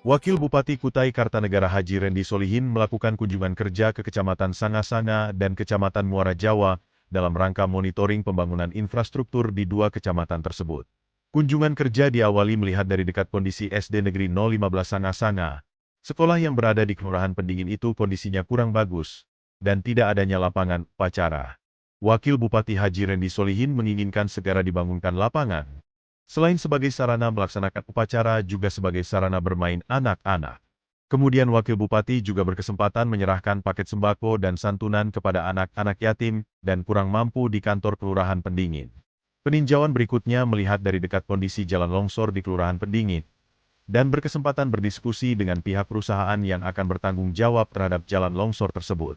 Wakil Bupati Kutai Kartanegara Haji Rendy Solihin melakukan kunjungan kerja ke Kecamatan Sanga-Sanga dan Kecamatan Muara Jawa dalam rangka monitoring pembangunan infrastruktur di dua kecamatan tersebut. Kunjungan kerja diawali melihat dari dekat kondisi SD Negeri 015 Sanga-Sanga. Sekolah yang berada di Kelurahan Pendingin itu kondisinya kurang bagus dan tidak adanya lapangan upacara. Wakil Bupati Haji Rendy Solihin menginginkan segera dibangunkan lapangan. Selain sebagai sarana melaksanakan upacara juga sebagai sarana bermain anak-anak. Kemudian Wakil Bupati juga berkesempatan menyerahkan paket sembako dan santunan kepada anak-anak yatim dan kurang mampu di kantor Kelurahan Pendingin. Peninjauan berikutnya melihat dari dekat kondisi jalan longsor di Kelurahan Pendingin, dan berkesempatan berdiskusi dengan pihak perusahaan yang akan bertanggung jawab terhadap jalan longsor tersebut.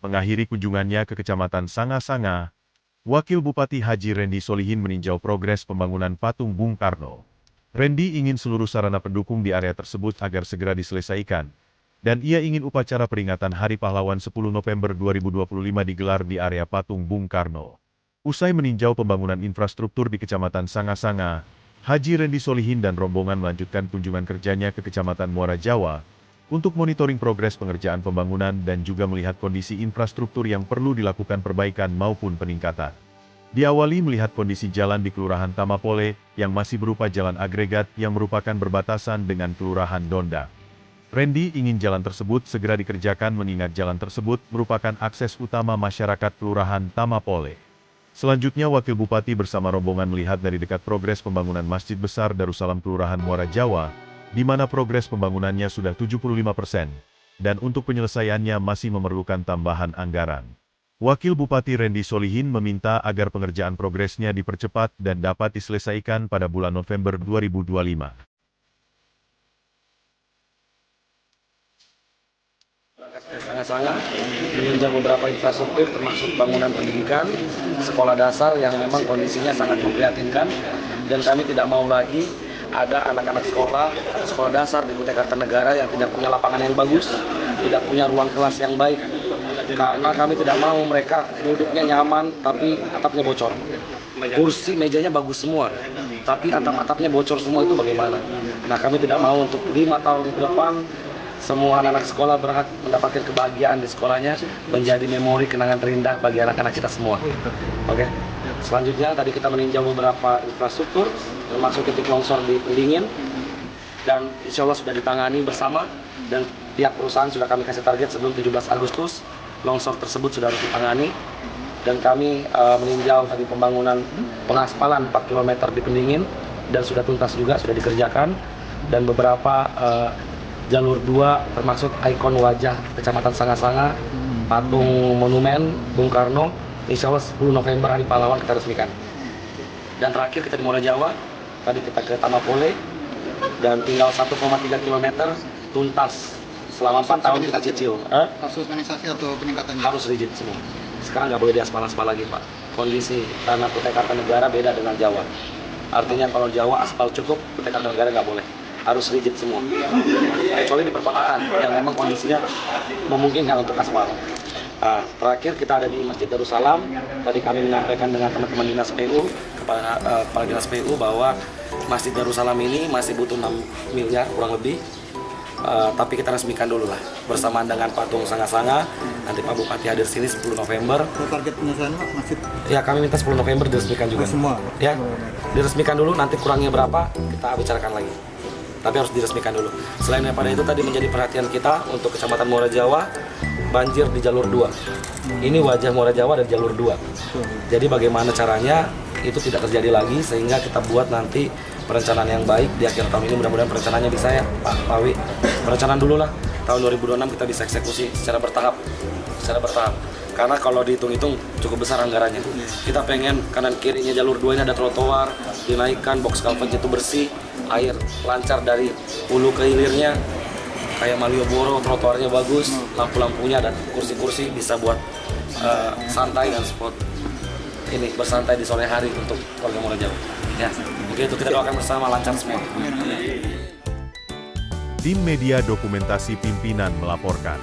Mengakhiri kunjungannya ke Kecamatan Sanga-Sanga, Wakil Bupati Haji Rendy Solihin meninjau progres pembangunan patung Bung Karno. Rendy ingin seluruh sarana pendukung di area tersebut agar segera diselesaikan, dan ia ingin upacara peringatan Hari Pahlawan 10 November 2025 digelar di area patung Bung Karno. Usai meninjau pembangunan infrastruktur di Kecamatan Sanga-Sanga, Haji Rendy Solihin dan rombongan melanjutkan kunjungan kerjanya ke Kecamatan Muara Jawa untuk monitoring progres pengerjaan pembangunan dan juga melihat kondisi infrastruktur yang perlu dilakukan perbaikan maupun peningkatan. Diawali melihat kondisi jalan di Kelurahan Tamapole yang masih berupa jalan agregat yang merupakan berbatasan dengan Kelurahan Donda. Rendy ingin jalan tersebut segera dikerjakan mengingat jalan tersebut merupakan akses utama masyarakat Kelurahan Tamapole. Selanjutnya Wakil Bupati bersama rombongan melihat dari dekat progres pembangunan Masjid Besar Darussalam Kelurahan Muara Jawa, di mana progres pembangunannya sudah 75%, dan untuk penyelesaiannya masih memerlukan tambahan anggaran. Wakil Bupati Rendy Solihin meminta agar pengerjaan progresnya dipercepat dan dapat diselesaikan pada bulan November 2025. Sangat-sangat menunjang beberapa infrastruktur termasuk bangunan pendidikan, sekolah dasar yang memang kondisinya sangat memprihatinkan, dan kami tidak mau lagi ada anak-anak sekolah dasar di Kutai Kartanegara yang tidak punya lapangan yang bagus, tidak punya ruang kelas yang baik. Karena kami tidak mau mereka duduknya nyaman, tapi atapnya bocor. Kursi, mejanya bagus semua, tapi atap-atapnya bocor semua, itu bagaimana? Nah, kami tidak mau untuk 5 tahun ke depan, semua anak-anak sekolah berhak mendapatkan kebahagiaan di sekolahnya, menjadi memori kenangan terindah bagi anak-anak kita semua. Oke. Selanjutnya tadi kita meninjau beberapa infrastruktur, termasuk titik longsor di Pendingin, dan insya Allah sudah ditangani bersama, dan pihak perusahaan sudah kami kasih target sebelum 17 Agustus, longsor tersebut sudah harus ditangani, dan kami meninjau tadi pembangunan pengaspalan 4 km di Pendingin, dan sudah tuntas juga, sudah dikerjakan, dan beberapa jalur 2 termasuk ikon wajah Kecamatan Sanga-Sanga, patung monumen Bung Karno, insya Allah 10 November Hari Pahlawan kita resmikan. Dan terakhir kita di Muara Jawa, tadi kita ke Tamapole, dan tinggal 1,3 km tuntas. Selama 4 tahun kita cicil. Kasus organisasi atau peningkatannya? Harus rigid semua. Sekarang nggak boleh diaspal-aspal lagi, Pak. Kondisi tanah Kutai Kartanegara beda dengan Jawa. Artinya kalau Jawa aspal cukup, Kutai Kartanegara nggak boleh. Harus rigid semua. Kecuali di perkotaan yang memang kondisinya memungkinkan untuk aspal. Nah, terakhir kita ada di Masjid Darussalam. Tadi kami menyampaikan dengan teman-teman Dinas PU, kepada Kepala Dinas PU bahwa Masjid Darussalam ini masih butuh 6 miliar kurang lebih. Tapi kita resmikan dulu lah, bersamaan dengan patung Sanga-Sanga. Nanti Pak Bupati hadir sini 10 November. Target penyelesaian Pak, masjid? Ya, kami minta 10 November diresmikan juga. Semua? Ya, diresmikan dulu, nanti kurangnya berapa kita bicarakan lagi. Tapi harus diresmikan dulu. Selain daripada itu tadi menjadi perhatian kita untuk Kecamatan Muara Jawa, banjir di jalur 2. Ini wajah Muara Jawa dan jalur 2. Jadi bagaimana caranya itu tidak terjadi lagi, sehingga kita buat nanti perencanaan yang baik di akhir tahun ini. Mudah-mudahan perencanaannya bisa ya Pak Pawi. Perencanaan dulu lah, tahun 2026 kita bisa eksekusi secara bertahap. Karena kalau dihitung-hitung cukup besar anggarannya. Kita pengen kanan kirinya jalur 2 ini ada trotoar, dinaikkan, box culvert itu bersih, air lancar dari hulu ke hilirnya. Kayak Malioboro, trotoarnya bagus, lampu-lampunya dan kursi-kursi bisa buat santai dan spot ini bersantai di sore hari untuk warga Muara Jawa. Ya, mungkin itu kita doakan bersama lancar semua. Tim Media Dokumentasi Pimpinan melaporkan.